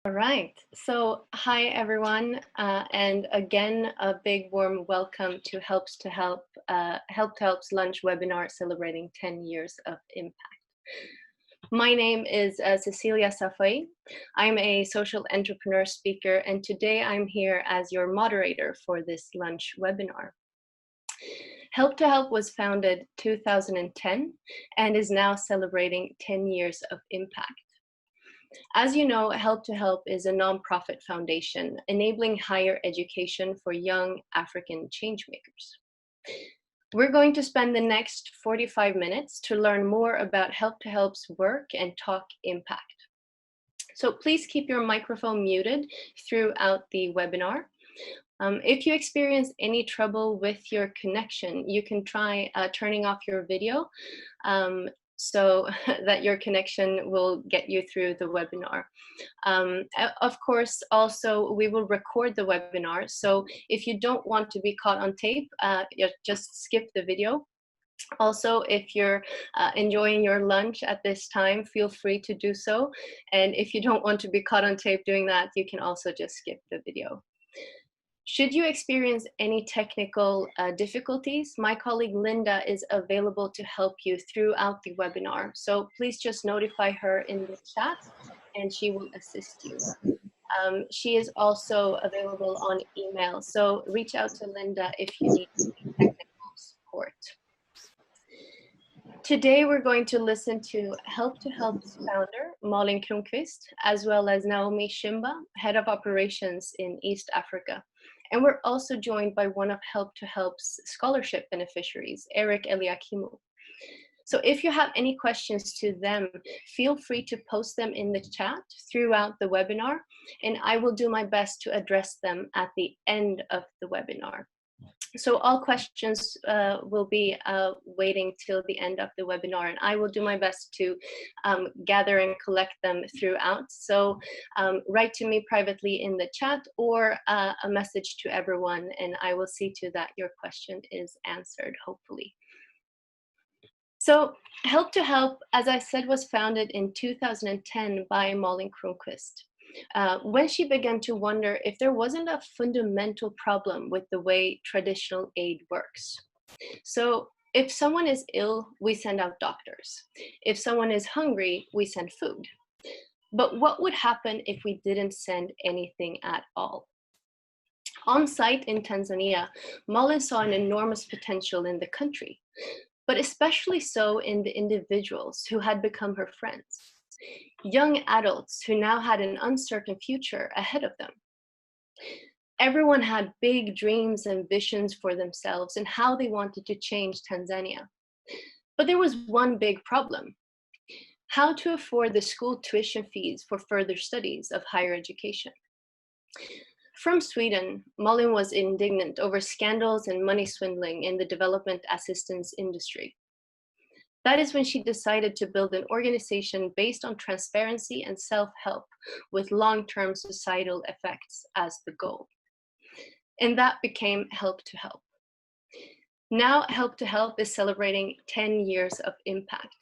All right. So, hi everyone, and again, a big warm welcome to Help to Help's lunch webinar celebrating 10 years of impact. My name is Cecilia. I'm a social entrepreneur speaker, and today I'm here as your moderator for this lunch webinar. Help to Help was founded 2010 and is now celebrating 10 years of impact. As you know, Help to Help is a nonprofit foundation enabling higher education for young African changemakers. We're going to spend the next 45 minutes to learn more about Help to Help's work and talk impact. So please keep your microphone muted throughout the webinar. If you experience any trouble with your connection, you can try turning off your video so that your connection will get you through the webinar. Of course, also, we will record the webinar, so if you don't want to be caught on tape, just skip the video. Also, if you're enjoying your lunch at this time, feel free to do so. And if you don't want to be caught on tape doing that, you can also just skip the video. Should you experience any technical difficulties, my colleague Linda is available to help you throughout the webinar. So please just notify her in the chat and she will assist you. She is also available on email, so reach out to Linda if you need technical support. Today we're going to listen to Help's founder, Malin Kronqvist, as well as Naomi Simba, Head of Operations in East Africa. And we're also joined by one of Help's scholarship beneficiaries, Eric Eliakimu. So if you have any questions to them, feel free to post them in the chat throughout the webinar, and I will do my best to address them at the end of the webinar. So all questions will be waiting till the end of the webinar, and I will do my best to gather and collect them throughout. So write to me privately in the chat or a message to everyone, and I will see to that your question is answered, hopefully. So Help to Help, as I said, was founded in 2010 by Malin Kronqvist. When she began to wonder if there wasn't a fundamental problem with the way traditional aid works. So if someone is ill, we send out doctors. If someone is hungry, we send food. But what would happen if we didn't send anything at all? On site in Tanzania, Malin saw an enormous potential in the country, but especially so in the individuals who had become her friends. Young adults who now had an uncertain future ahead of them. Everyone had big dreams and visions for themselves and how they wanted to change Tanzania. But there was one big problem: how to afford the school tuition fees for further studies of higher education. From Sweden, Malin was indignant over scandals and money swindling in the development assistance industry. That is when she decided to build an organization based on transparency and self-help with long-term societal effects as the goal. And that became Help to Help. Now Help to Help is celebrating 10 years of impact.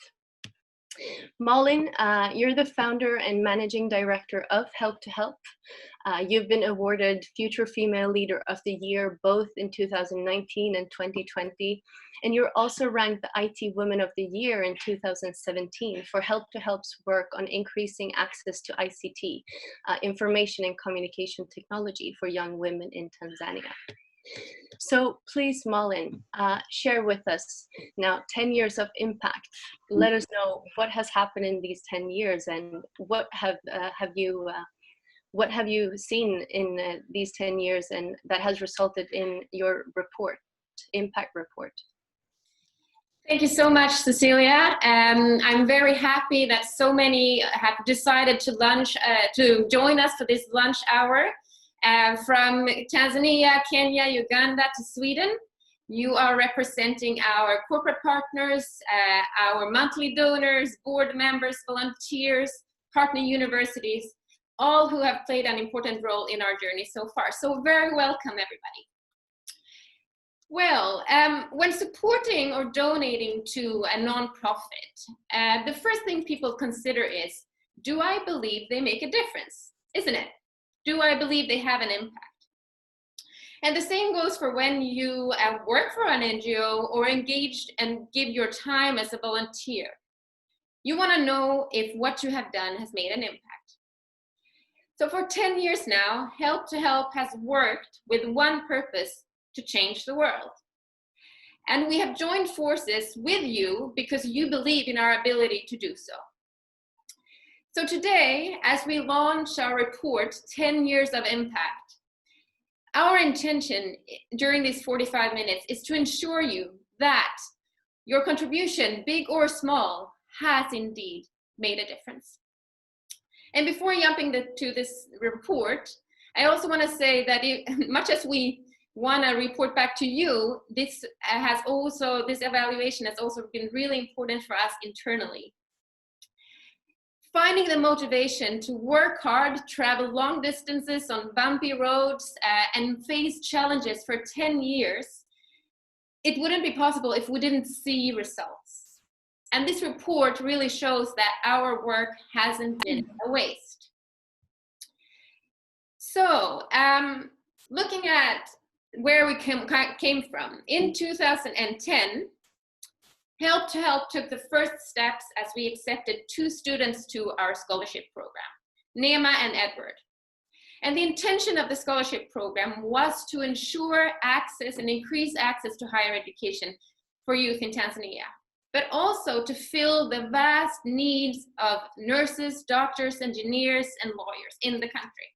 Malin, you're the founder and managing director of Help to Help. You've been awarded Future Female Leader of the Year both in 2019 and 2020, and you're also ranked the IT Woman of the Year in 2017 for Help to Help's work on increasing access to ICT, information and communication technology for young women in Tanzania. So please, Malin, share with us now 10 years of impact. Let us know what has happened in these 10 years and what have you seen in these 10 years and that has resulted in your report, impact report. Thank you so much, Cecilia. I'm very happy that so many have decided to join us for this lunch hour. From Tanzania, Kenya, Uganda to Sweden. You are representing our corporate partners, our monthly donors, board members, volunteers, partner universities, all who have played an important role in our journey so far. So very welcome, everybody. Well, when supporting or donating to a nonprofit, the first thing people consider is, do I believe they make a difference? isn't it? Do I believe they have an impact? And the same goes for when you work for an NGO or engaged and give your time as a volunteer. You want to know if what you have done has made an impact. So for 10 years now, Help to Help has worked with one purpose: to change the world. And we have joined forces with you because you believe in our ability to do so. So today, as we launch our report, 10 Years of Impact, our intention during these 45 minutes is to ensure you that your contribution, big or small, has indeed made a difference. And before jumping to this report, I also want to say that much as we want to report back to you, this evaluation has also been really important for us internally. Finding the motivation to work hard, travel long distances on bumpy roads, and face challenges for 10 years, it wouldn't be possible if we didn't see results. And this report really shows that our work hasn't been a waste. So, looking at where we came from, in 2010, Help to Help took the first steps as we accepted 2 students to our scholarship program, Nema and Edward. And the intention of the scholarship program was to ensure access and increase access to higher education for youth in Tanzania, but also to fill the vast needs of nurses, doctors, engineers, and lawyers in the country.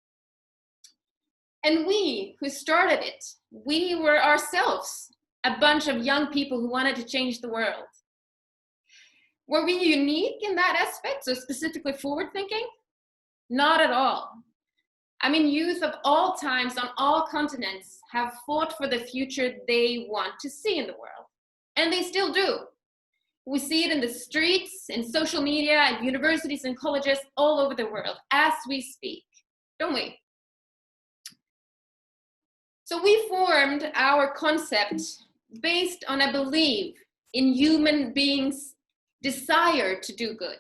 And we who started it, we were ourselves a bunch of young people who wanted to change the world. Were we unique in that aspect, so specifically forward-thinking? Not at all. I mean, youth of all times on all continents have fought for the future they want to see in the world, and they still do. We see it in the streets, in social media, at universities and colleges all over the world as we speak, don't we? So we formed our concept based on a belief in human beings' desire to do good.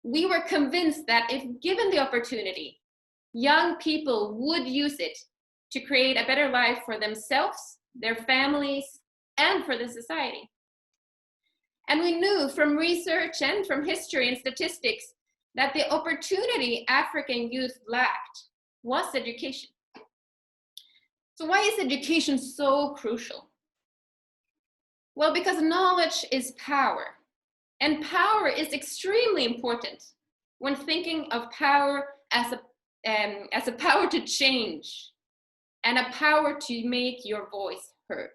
We were convinced that if given the opportunity, young people would use it to create a better life for themselves, their families, and for the society. And we knew from research and from history and statistics that the opportunity African youth lacked was education. So why is education so crucial? Well, because knowledge is power. And power is extremely important when thinking of power as a power to change and a power to make your voice heard.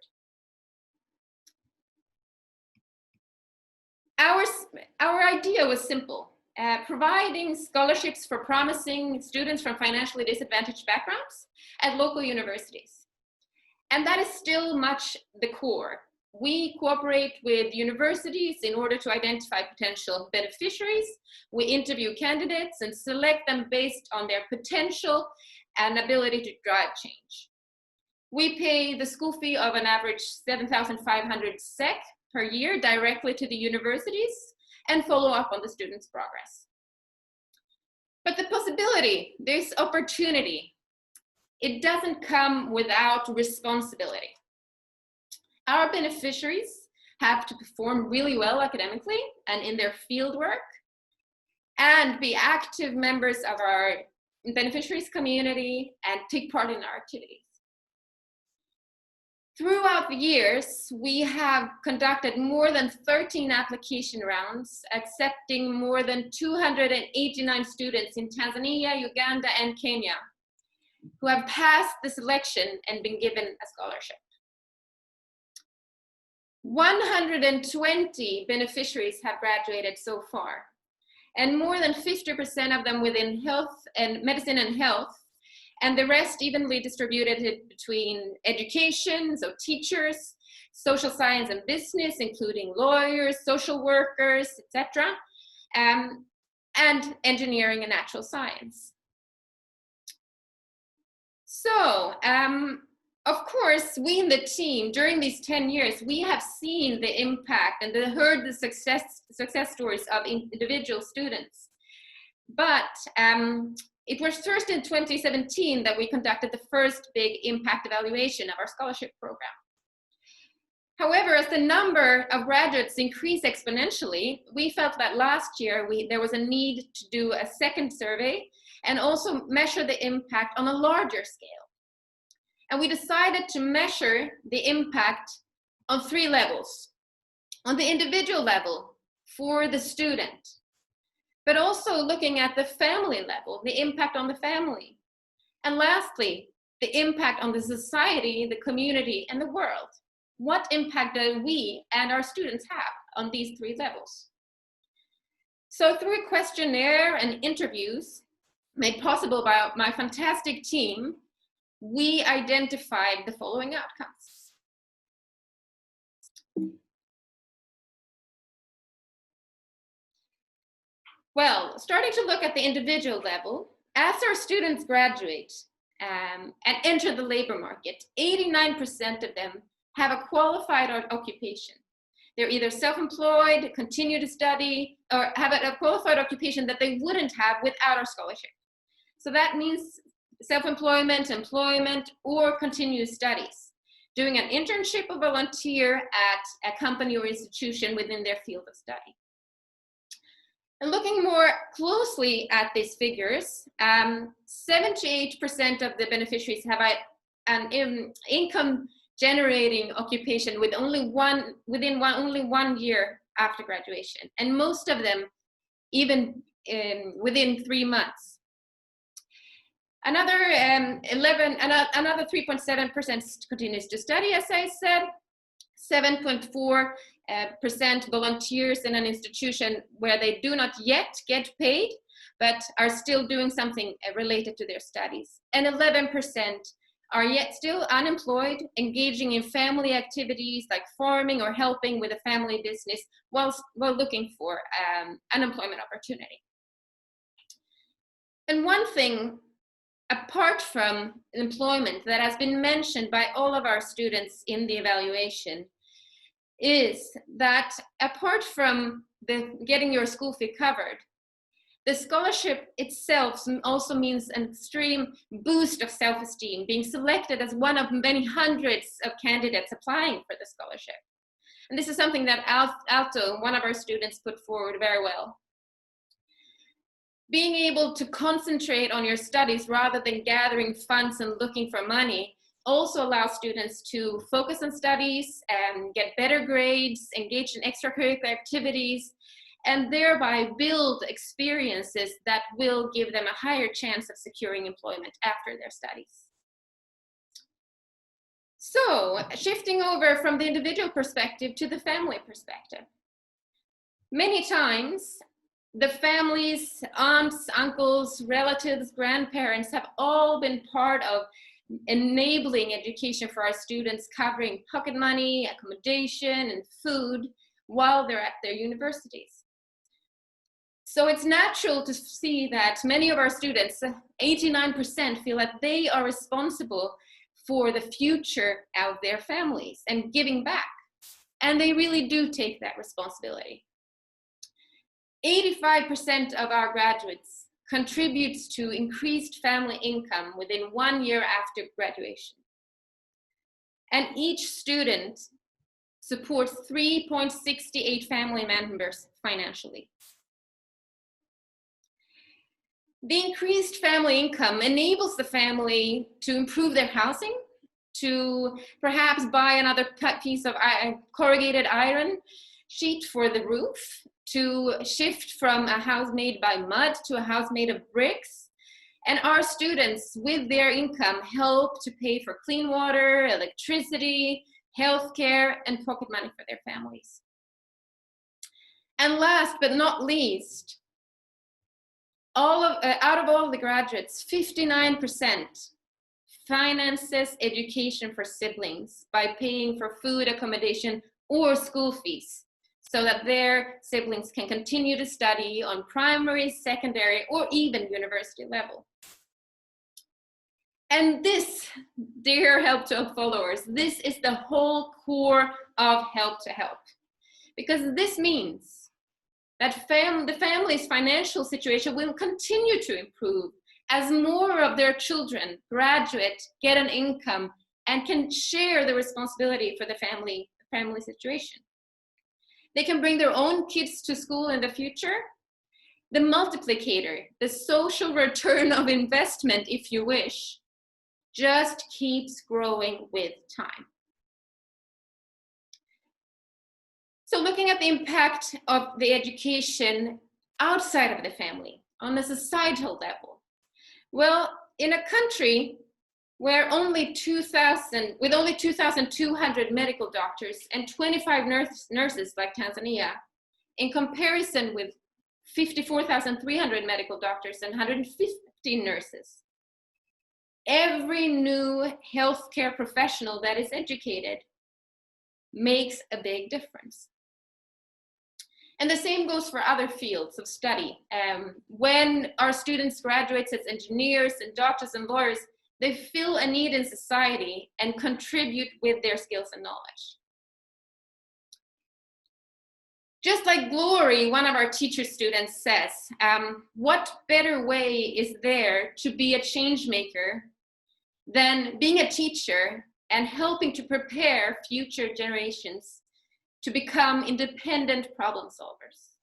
Our idea was simple, providing scholarships for promising students from financially disadvantaged backgrounds at local universities. And that is still much the core. We cooperate with universities in order to identify potential beneficiaries. We interview candidates and select them based on their potential and ability to drive change. We pay the school fee of an average 7,500 SEK per year directly to the universities and follow up on the students' progress. But the possibility, this opportunity, it doesn't come without responsibility. Our beneficiaries have to perform really well academically and in their fieldwork and be active members of our beneficiaries community and take part in our activities. Throughout the years, we have conducted more than 13 application rounds, accepting more than 289 students in Tanzania, Uganda, and Kenya, who have passed the selection and been given a scholarship. 120 beneficiaries have graduated so far, and more than 50% of them within health and medicine and health, and the rest evenly distributed between education, so teachers, social science and business, including lawyers, social workers, etc., and engineering and natural science. So, of course, we in the team, during these 10 years, we have seen the impact and heard the success stories of individual students. But it was first in 2017 that we conducted the first big impact evaluation of our scholarship program. However, as the number of graduates increased exponentially, we felt that last year there was a need to do a second survey and also measure the impact on a larger scale. And we decided to measure the impact on 3 levels. On the individual level for the student, but also looking at the family level, the impact on the family. And lastly, the impact on the society, the community, and the world. What impact do we and our students have on these 3 levels? So through a questionnaire and interviews made possible by my fantastic team, we identified the following outcomes. Well, starting to look at the individual level, as our students graduate and enter the labor market, 89% of them have a qualified occupation. They're either self-employed, continue to study, or have a qualified occupation that they wouldn't have without our scholarship. So that means self-employment, employment, or continuous studies, doing an internship or volunteer at a company or institution within their field of study. And looking more closely at these figures, 78% of the beneficiaries have an income generating occupation with only one year after graduation, and most of them even within 3 months. Another 3.7% continues to study, as I said. 7.4% volunteers in an institution where they do not yet get paid, but are still doing something related to their studies. And 11% are yet still unemployed, engaging in family activities like farming or helping with a family business while looking for an employment opportunity. And one thing, apart from employment, that has been mentioned by all of our students in the evaluation is that apart from getting your school fee covered, the scholarship itself also means an extreme boost of self-esteem, being selected as one of many hundreds of candidates applying for the scholarship. And this is something that Alto, one of our students, put forward very well. Being able to concentrate on your studies rather than gathering funds and looking for money also allows students to focus on studies and get better grades, engage in extracurricular activities, and thereby build experiences that will give them a higher chance of securing employment after their studies. So, shifting over from the individual perspective to the family perspective. Many times, the families, aunts, uncles, relatives, grandparents have all been part of enabling education for our students, covering pocket money, accommodation, and food while they're at their universities. So it's natural to see that many of our students, 89%, feel that they are responsible for the future of their families and giving back. And they really do take that responsibility. 85% of our graduates contributes to increased family income within 1 year after graduation. And each student supports 3.68 family members financially. The increased family income enables the family to improve their housing, to perhaps buy another piece of corrugated iron sheet for the roof, to shift from a house made by mud to a house made of bricks. And our students, with their income, help to pay for clean water, electricity, healthcare, and pocket money for their families. And last but not least, out of all the graduates, 59% finances education for siblings by paying for food, accommodation, or school fees, so that their siblings can continue to study on primary, secondary, or even university level. And this, dear Help to Help followers, this is the whole core of Help to Help. Because this means that the family's financial situation will continue to improve as more of their children graduate, get an income, and can share the responsibility for the family situation. They can bring their own kids to school in the future. The multiplicator, the social return of investment, if you wish, just keeps growing with time. So looking at the impact of the education outside of the family on a societal level. Well, in a country where only 2,200 medical doctors and 25 nurses like Tanzania, in comparison with 54,300 medical doctors and 150 nurses, every new healthcare professional that is educated makes a big difference. And the same goes for other fields of study. When our students graduate as engineers and doctors and lawyers, they fill a need in society and contribute with their skills and knowledge. Just like Glory, one of our teacher students says, what better way is there to be a change maker than being a teacher and helping to prepare future generations to become independent problem solvers?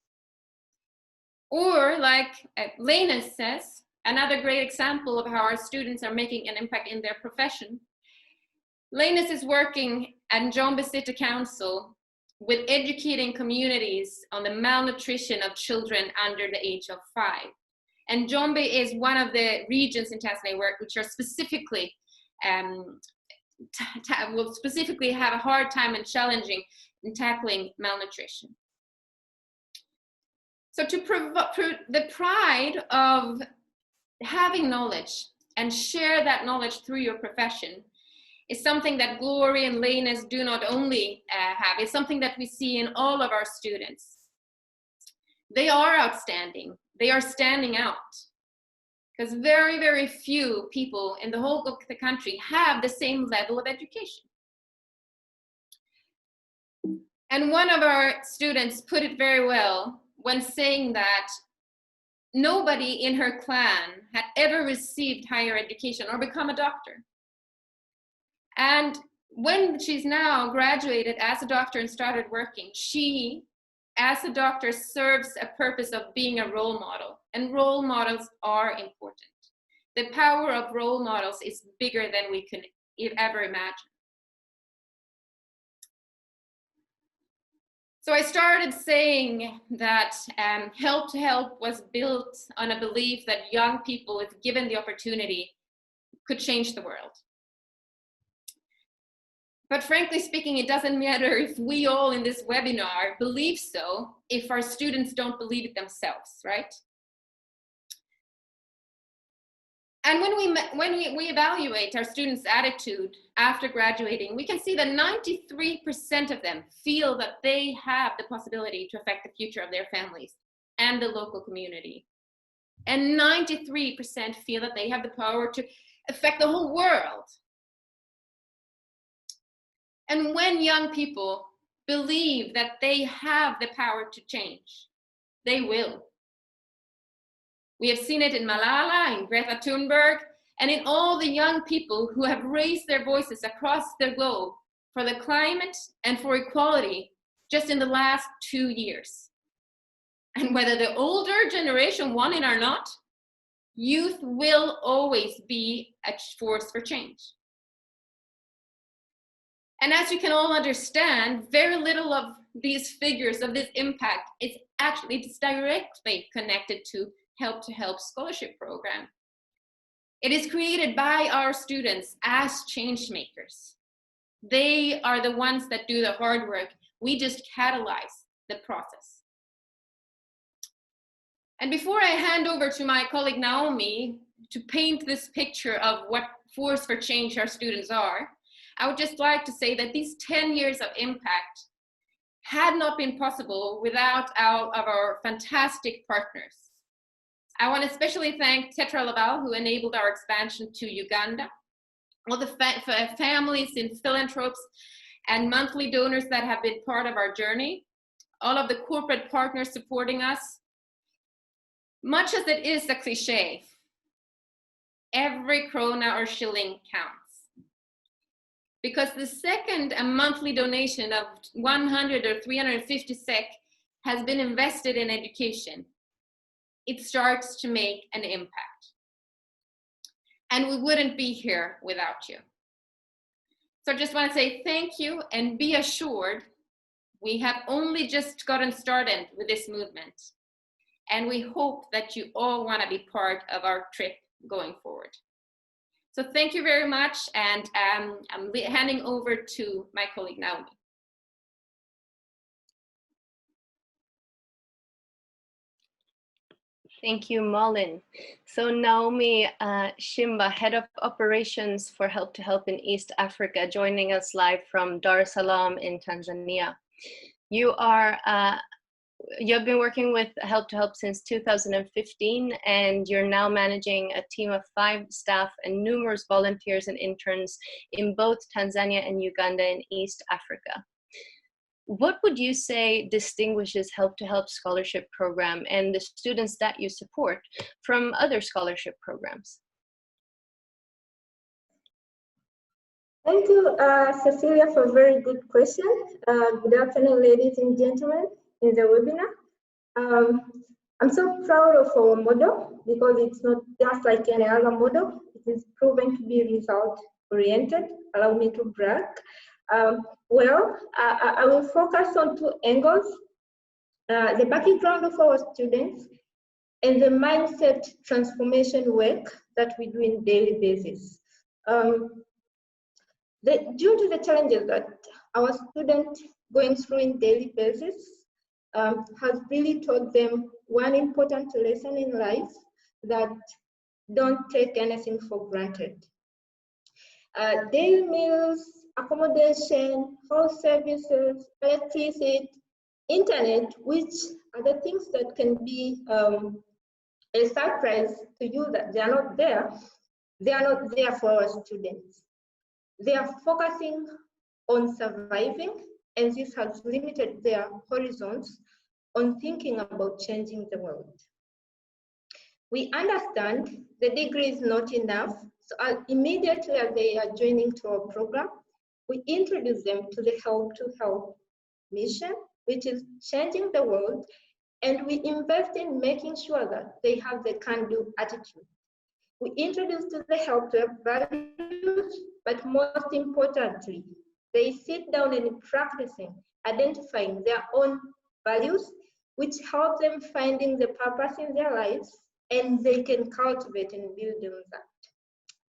Or like Lena says, another great example of how our students are making an impact in their profession. Lenis is working at Njombe City Council with educating communities on the malnutrition of children under the age of 5. And Njombe is one of the regions in Tanzania which are specifically will specifically have a hard time and challenging in tackling malnutrition. So to the pride of having knowledge and share that knowledge through your profession is something that Glory and Lenis do not only have, it's something that we see in all of our students. They are outstanding, they are standing out, because very, very few people in the whole of the country have the same level of education. And one of our students put it very well when saying that nobody in her clan had ever received higher education or become a doctor. And when she's now graduated as a doctor and started working, she, as a doctor, serves a purpose of being a role model. And role models are important. The power of role models is bigger than we can ever imagine. So I started saying that Help to Help was built on a belief that young people, if given the opportunity, could change the world. But frankly speaking, it doesn't matter if we all in this webinar believe so, if our students don't believe it themselves, right? And when we evaluate our students' attitude after graduating, we can see that 93% of them feel that they have the possibility to affect the future of their families and the local community. And 93% feel that they have the power to affect the whole world. And when young people believe that they have the power to change, they will. We have seen it in Malala, in Greta Thunberg, and in all the young people who have raised their voices across the globe for the climate and for equality just in the last 2 years. And whether the older generation want it or not, youth will always be a force for change. And as you can all understand, very little of these figures of this impact is actually directly connected to Help scholarship program. It is created by our students as change makers. They are the ones that do the hard work. We just catalyze the process. And before I hand over to my colleague Naomi to paint this picture of what force for change our students are, I would just like to say that these 10 years of impact had not been possible without our fantastic partners. I want to especially thank Tetra Laval, who enabled our expansion to Uganda, all the families and philanthropes and monthly donors that have been part of our journey, all of the corporate partners supporting us. Much as it is a cliche, Every krona or shilling counts. Because the second a monthly donation of 100 or 350 SEK has been invested in education, it starts to make an impact. And we wouldn't be here without you. So I just want to say thank you, and be assured we have only just gotten started with this movement. And we hope that you all want to be part of our trip going forward. So thank you very much, and I'm handing over to my colleague Naomi. Thank you, Malin. So Naomi Simba, Head of Operations for Help to Help in East Africa, joining us live from Dar es Salaam in Tanzania. You've been working with Help to Help since 2015, and you're now managing a team of 5 staff and numerous volunteers and interns in both Tanzania and Uganda in East Africa. What would you say distinguishes Help to Help scholarship program and the students that you support from other scholarship programs? Thank you, Cecilia, for a very good question. Good afternoon, ladies and gentlemen in the webinar. I'm so proud of our model because it's not just like any other model. It is proven to be result-oriented. Allow me to brag. I will focus on 2 angles. The background of our students and the mindset transformation work that we do on a daily basis. Due to the challenges that our students going through in daily basis has really taught them one important lesson in life, that don't take anything for granted. Daily meals, accommodation, health services, electricity, internet, which are the things that can be a surprise to you that they are not there. They are not there for our students. They are focusing on surviving, and this has limited their horizons on thinking about changing the world. We understand the degree is not enough, so immediately as they are joining to our program, we introduce them to the Help to Help mission, which is changing the world, and we invest in making sure that they have the can-do attitude. We introduce to the Help to Help values, but most importantly, they sit down and practicing, identifying their own values, which help them finding the purpose in their lives, and they can cultivate and build on that.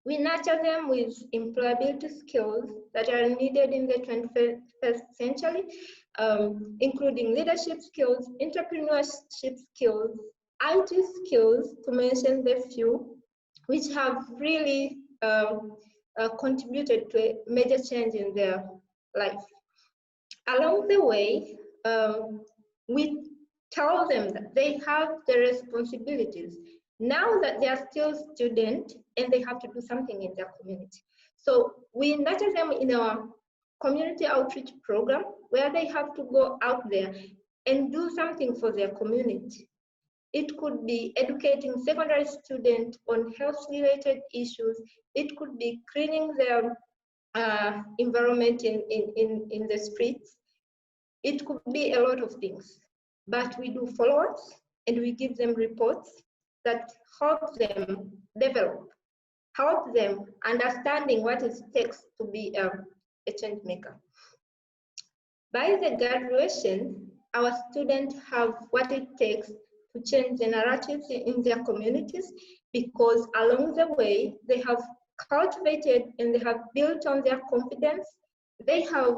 We nurture them with employability skills that are needed in the 21st century, including leadership skills, entrepreneurship skills, IT skills, to mention the few, which have really contributed to a major change in their life. Along the way, we tell them that they have the responsibilities now that they are still students and they have to do something in their community. So we nurture them in our community outreach program where they have to go out there and do something for their community. It could be educating secondary students on health-related issues. It could be cleaning their environment in the streets. It could be a lot of things. But we do follow-ups and we give them reports that help them develop, help them understanding what it takes to be a change maker. By the graduation, our students have what it takes to change the narratives in their communities, because along the way, they have cultivated and they have built on their confidence. They have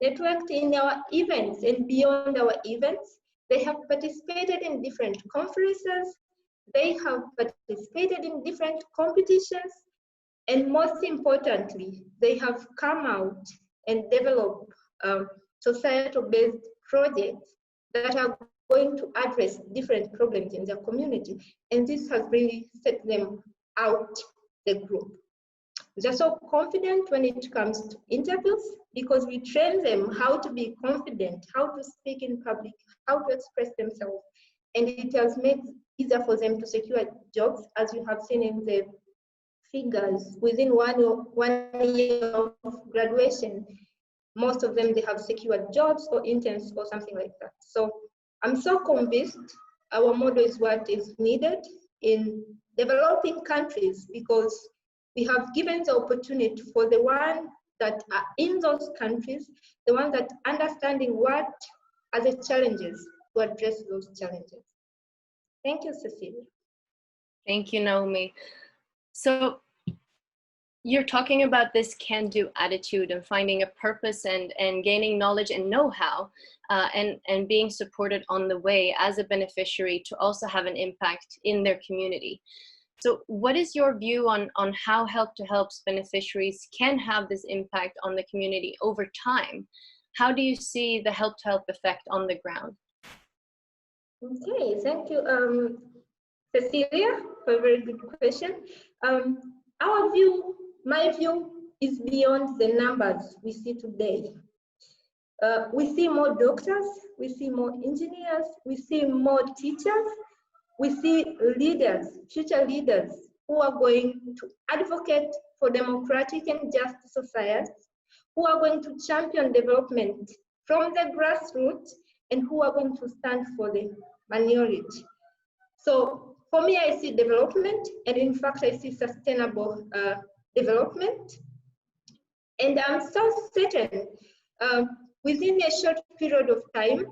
networked in our events and beyond our events. They have participated in different conferences. They have participated in different competitions. And most importantly, they have come out and developed societal-based projects that are going to address different problems in their community. And this has really set them out the group. They're so confident when it comes to interviews because we train them how to be confident, how to speak in public, how to express themselves. And it has made it easier for them to secure jobs, as you have seen in the figures within 1 year of graduation. Most of them, they have secured jobs or interns or something like that. So I'm so convinced our model is what is needed in developing countries, because we have given the opportunity for the ones that are in those countries, the ones that understanding what are the challenges, to address those challenges. Thank you, Cecilia. Thank you, Naomi. So you're talking about this can-do attitude and finding a purpose and gaining knowledge and know-how and being supported on the way as a beneficiary to also have an impact in their community. So what is your view on how Help to Help's beneficiaries can have this impact on the community over time? How do you see the Help to Help effect on the ground? Okay, thank you, Cecilia, for a very good question. My view is beyond the numbers we see today. We see more doctors, we see more engineers, we see more teachers, we see leaders, future leaders, who are going to advocate for democratic and just societies, who are going to champion development from the grassroots, and who are going to stand for the minority. So for me, I see development, and in fact, I see sustainable development. And I'm so certain within a short period of time,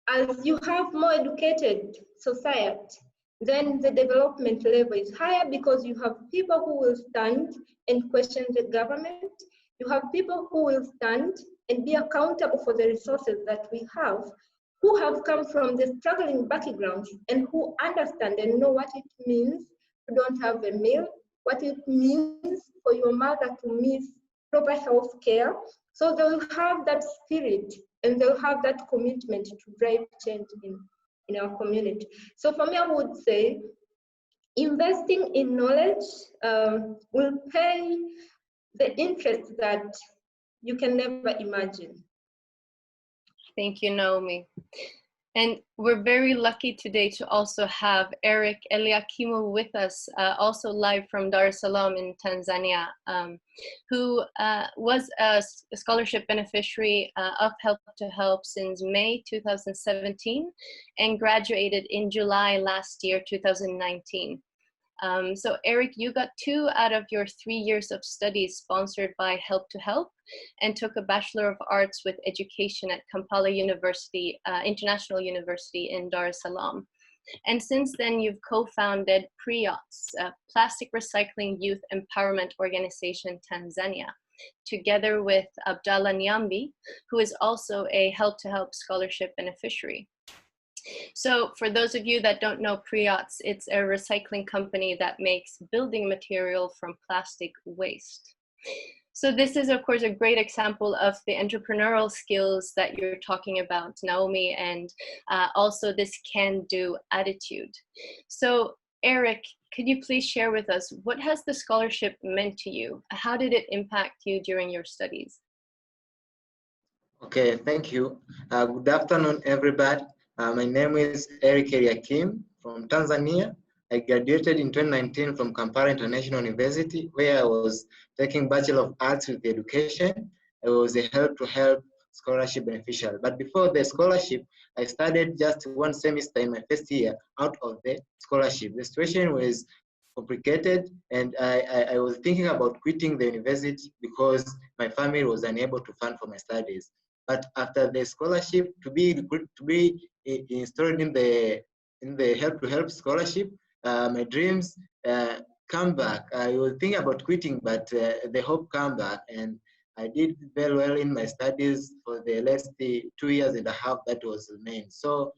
as you have more educated society, then the development level is higher, because you have people who will stand and question the government. You have people who will stand and be accountable for the resources that we have, who have come from the struggling background and who understand and know what it means to don't have a meal, what it means for your mother to miss proper health care. So they'll have that spirit and they'll have that commitment to drive change in our community. So for me, I would say investing in knowledge will pay the interest that you can never imagine. Thank you, Naomi. And we're very lucky today to also have Eric Eliakimu with us, also live from Dar es Salaam in Tanzania, who was a scholarship beneficiary of Help to Help since May 2017 and graduated in July last year, 2019. So Eric, you got 2 out of your 3 years of studies sponsored by Help to Help and took a Bachelor of Arts with Education at Kampala University, International University in Dar es Salaam. And since then, you've co-founded PRIOTS, Plastic Recycling Youth Empowerment Organization Tanzania, together with Abdallah Nyambi, who is also a Help to Help scholarship beneficiary. So for those of you that don't know PRIOTS, it's a recycling company that makes building material from plastic waste. So this is, of course, a great example of the entrepreneurial skills that you're talking about, Naomi, and also this can-do attitude. So Eric, could you please share with us, what has the scholarship meant to you? How did it impact you during your studies? Okay, thank you. Good afternoon, everybody. My name is Erika Eliakim from Tanzania. I graduated in 2019 from Kampala International University, where I was taking Bachelor of Arts with Education. I was a Help to Help scholarship beneficiary. But before the scholarship, I studied just 1 semester in my first year out of the scholarship. The situation was complicated, and I was thinking about quitting the university because my family was unable to fund for my studies. But after the scholarship, to be installed in the Help to Help scholarship, my dreams come back. I was thinking about quitting, but the hope came back, and I did very well in my studies for the last 2.5 years that was the main. So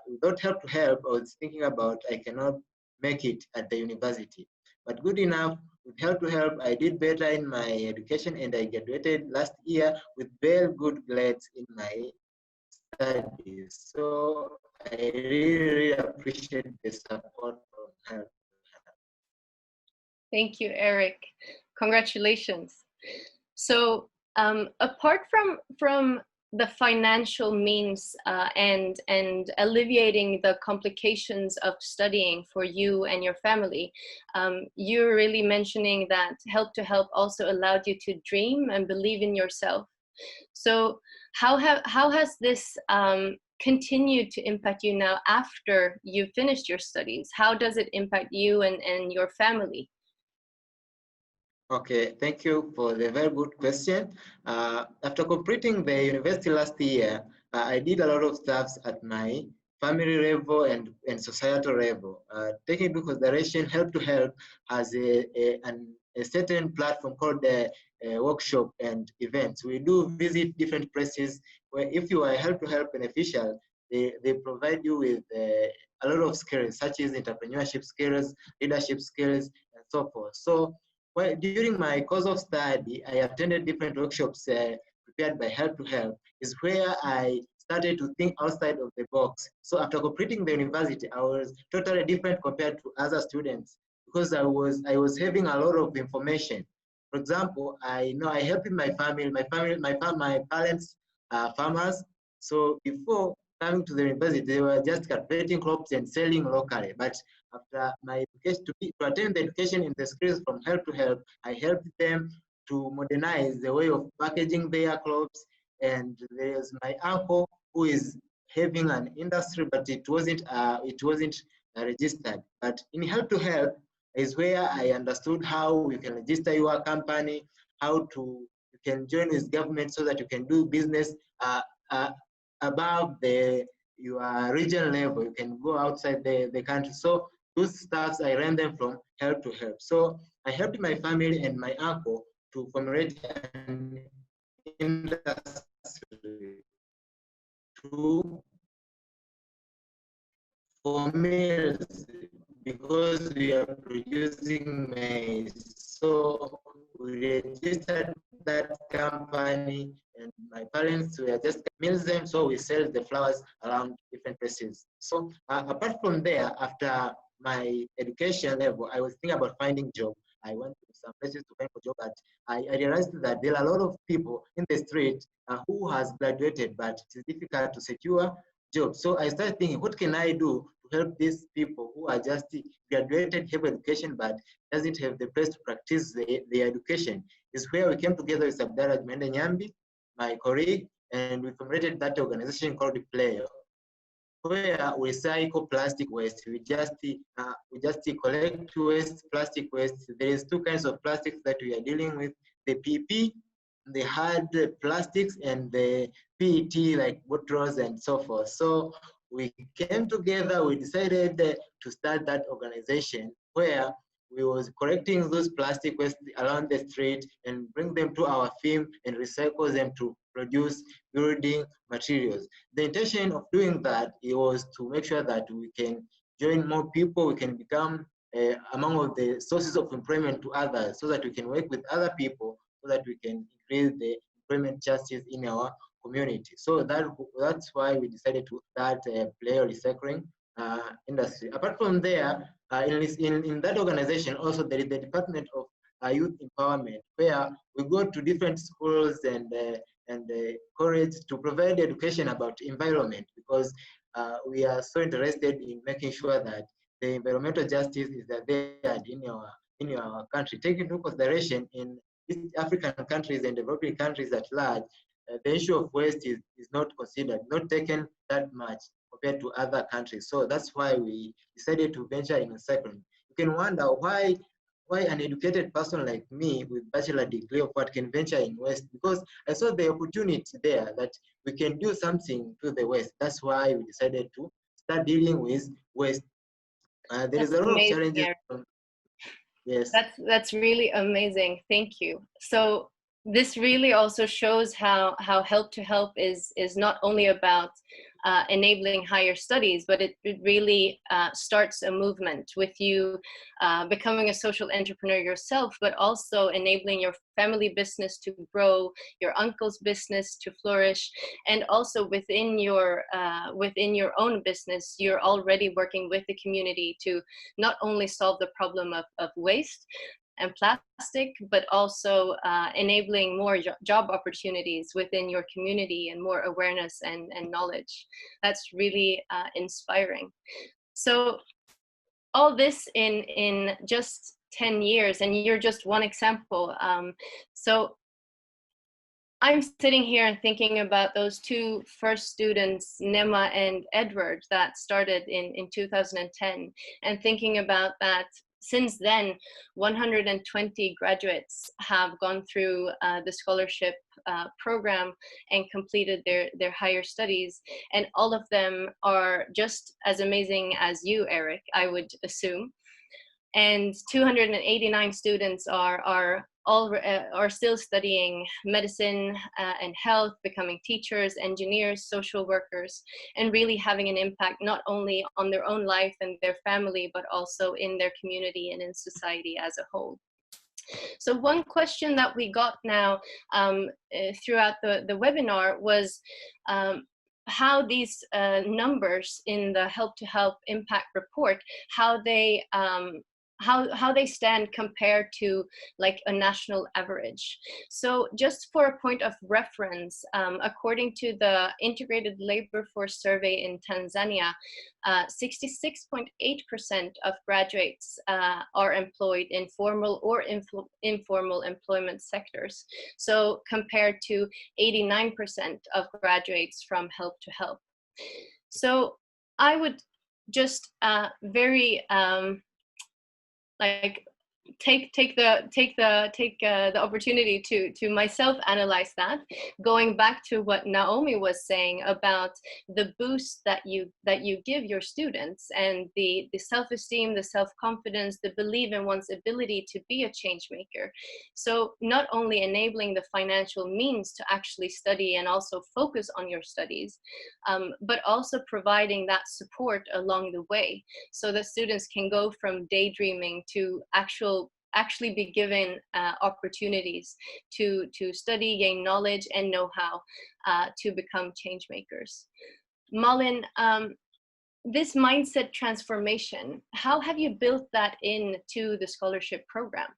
without Help to Help, I was thinking about I cannot make it at the university. But good enough, with Help to Help, I did better in my education, and I graduated last year with very good grades in my studies. So I really appreciate the support from Help. Thank you, Eric. Congratulations. So apart from the financial means and alleviating the complications of studying for you and your family. You're really mentioning that Help to Help also allowed you to dream and believe in yourself. So how has this continued to impact you now after you finished your studies? How does it impact you and your family? Okay, thank you for the very good question. After completing the university last year, I did a lot of stuff at my family level and societal level. Taking into consideration, Help to Help has a certain platform called the workshop and events. We do visit different places where if you are a Help to Help beneficial, they provide you with a lot of skills, such as entrepreneurship skills, leadership skills, and so forth. So well, during my course of study, I attended different workshops prepared by Help to Help, is where I started to think outside of the box. So after completing the university, I was totally different compared to other students because I was having a lot of information. For example, I know I helped my family. My parents are farmers. So before coming to the university, they were just cultivating crops and selling locally. But after my education, to attend the education in the schools from Help to Help, I helped them to modernize the way of packaging their crops. And there's my uncle who is having an industry, but it wasn't registered. But in Help to Help is where I understood how you can register your company, how to you can join with government so that you can do business above your region level. You can go outside the country. So those stuffs I ran them from Help to Help. So I helped my family and my uncle to formulate an industry to for meals because we are producing maize. So we registered that company and my parents were just mills them, so we sell the flowers around different places. So apart from there, after my education level, I was thinking about finding job. I went to some places to find a job, but I realized that there are a lot of people in the street who has graduated, but it is difficult to secure jobs. So I started thinking, what can I do to help these people who are just graduated, have education, but doesn't have the place to practice their education? Is where we came together with Abdallah Mende Nyambi, my colleague, and we formulated that organization called Player, where we cycle plastic waste. We just collect waste, plastic waste. There is two kinds of plastics that we are dealing with: the PP, the hard plastics, and the PET, like bottles and so forth. So we came together. We decided to start that organization where we was collecting those plastic waste around the street and bring them to our firm and recycle them to produce building materials. The intention of doing that was to make sure that we can join more people, we can become among of the sources of employment to others, so that we can work with other people, so that we can increase the employment chances in our community. So that's why we decided to start a player recycling industry. Apart from there, in that organization, also there is the Department of Youth Empowerment, where we go to different schools and college to provide education about environment, because we are so interested in making sure that the environmental justice is there in our country. Taking into consideration in East African countries and developing countries at large, the issue of waste is not considered, not taken that much compared to other countries. So that's why we decided to venture in recycling. You can wonder why an educated person like me with bachelor degree of what can venture in waste, because I saw the opportunity there that we can do something to the waste. That's why we decided to start dealing with waste. There is a lot of challenges. Yes. That's really amazing. Thank you. So this really also shows how Help to Help is not only about enabling higher studies, but it really starts a movement with you becoming a social entrepreneur yourself, but also enabling your family business to grow, your uncle's business to flourish, and also within your own business, you're already working with the community to not only solve the problem of waste, and plastic, but also enabling more job opportunities within your community and more awareness and knowledge. That's really inspiring. So all this in just 10 years, and you're just one example. So I'm sitting here and thinking about those two first students, Nema and Edward, that started in 2010, and thinking about that since then, 120 graduates have gone through the scholarship program and completed their higher studies. And all of them are just as amazing as you, Eric, I would assume. And 289 students are still studying medicine and health, becoming teachers, engineers, social workers, and really having an impact not only on their own life and their family, but also in their community and in society as a whole. So one question that we got now throughout the webinar was how these numbers in the Help to Help impact report, how they stand compared to like a national average. So just for a point of reference, according to the Integrated Labor Force Survey in Tanzania, 66.8% of graduates are employed in formal or informal employment sectors. So compared to 89% of graduates from Help to Help. So I would just very like take the opportunity to myself analyze that, going back to what Naomi was saying about the boost that you give your students, and the self-esteem, the self-confidence, the belief in one's ability to be a change maker. So not only enabling the financial means to actually study and also focus on your studies, but also providing that support along the way, so that students can go from daydreaming to actually be given opportunities to study, gain knowledge and know-how to become change makers. Malin, this mindset transformation, how have you built that into the scholarship program?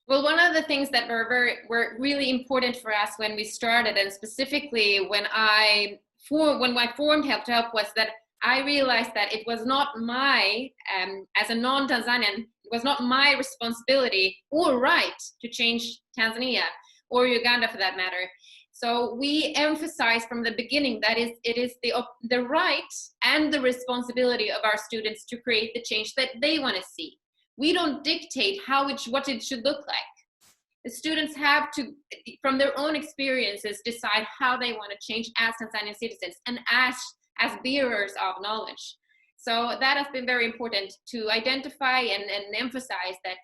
Well, one of the things that were really important for us when we started, and specifically when I formed Help to Help, was that I realized that it was not my, as a non-Tanzanian, it was not my responsibility or right to change Tanzania or Uganda for that matter. So we emphasized from the beginning that it is the right and the responsibility of our students to create the change that they want to see. We don't dictate what it should look like. The students have to, from their own experiences, decide how they want to change as Tanzanian citizens and as bearers of knowledge. So that has been very important to identify and emphasize that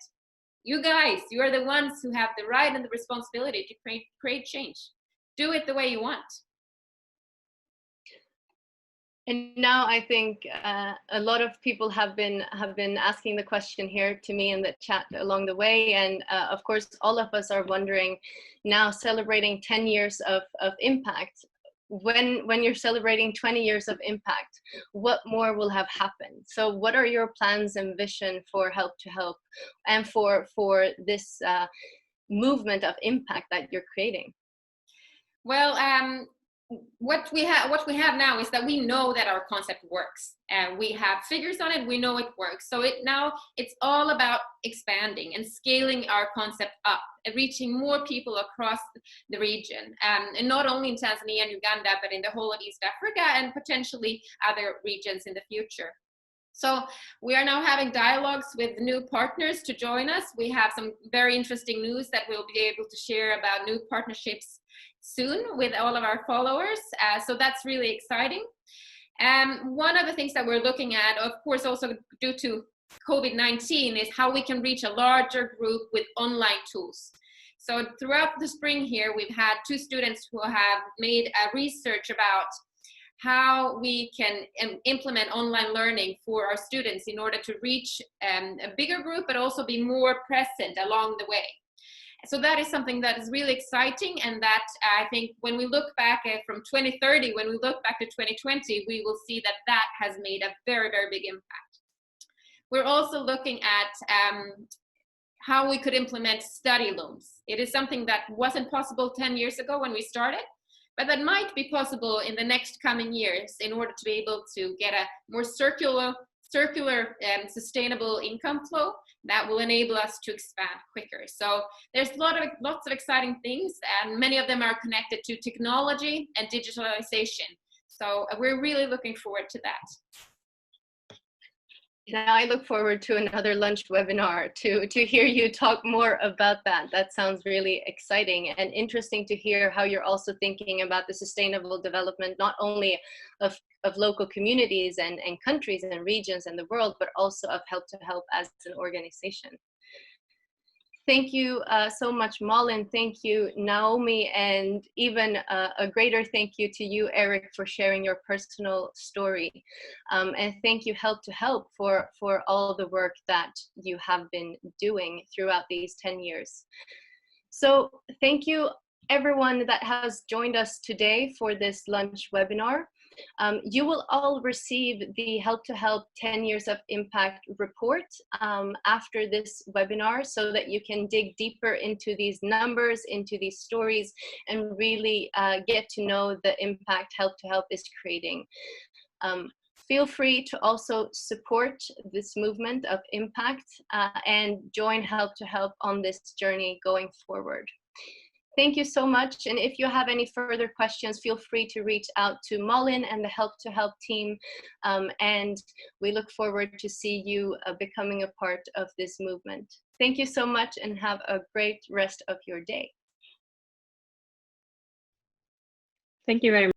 you guys, you are the ones who have the right and the responsibility to create change. Do it the way you want. And now I think a lot of people have been asking the question here to me in the chat along the way, and of course all of us are wondering now, celebrating 10 years of impact. When you're celebrating 20 years of impact, what more will have happened? So what are your plans and vision for Help to Help and for this movement of impact that you're creating? Well, what we have now is that we know that our concept works, and we have figures on it. We know it works. So now it's all about expanding and scaling our concept up and reaching more people across the region, and not only in Tanzania and Uganda, but in the whole of East Africa and potentially other regions in the future. So we are now having dialogues with new partners to join us. We have some very interesting news that we'll be able to share about new partnerships soon with all of our followers. So that's really exciting. One of the things that we're looking at, of course, also due to COVID-19, is how we can reach a larger group with online tools. So throughout the spring here, we've had 2 students who have made a research about how we can implement online learning for our students in order to reach a bigger group, but also be more present along the way. So that is something that is really exciting, and that I think when we look back from 2030, when we look back to 2020, we will see that that has made a very, very big impact. We're also looking at how we could implement study loans. It is something that wasn't possible 10 years ago when we started, but that might be possible in the next coming years in order to be able to get a more circular and sustainable income flow that will enable us to expand quicker. So there's lots of exciting things, and many of them are connected to technology and digitalization. So we're really looking forward to that. Now I look forward to another lunch webinar to hear you talk more about that. That sounds really exciting and interesting to hear how you're also thinking about the sustainable development, not only of local communities and countries and regions and the world, but also of Help to Help as an organization. Thank you so much, Malin. Thank you, Naomi, and even a greater thank you to you, Eric, for sharing your personal story. And thank you, Help to Help, for all the work that you have been doing throughout these 10 years. So thank you, everyone that has joined us today for this lunch webinar. You will all receive the Help to Help 10 Years of Impact report after this webinar, so that you can dig deeper into these numbers, into these stories, and really get to know the impact Help to Help is creating. Feel free to also support this movement of impact and join Help to Help on this journey going forward. Thank you so much. And if you have any further questions, feel free to reach out to Malin and the Help to Help team. And we look forward to see you becoming a part of this movement. Thank you so much and have a great rest of your day. Thank you very much.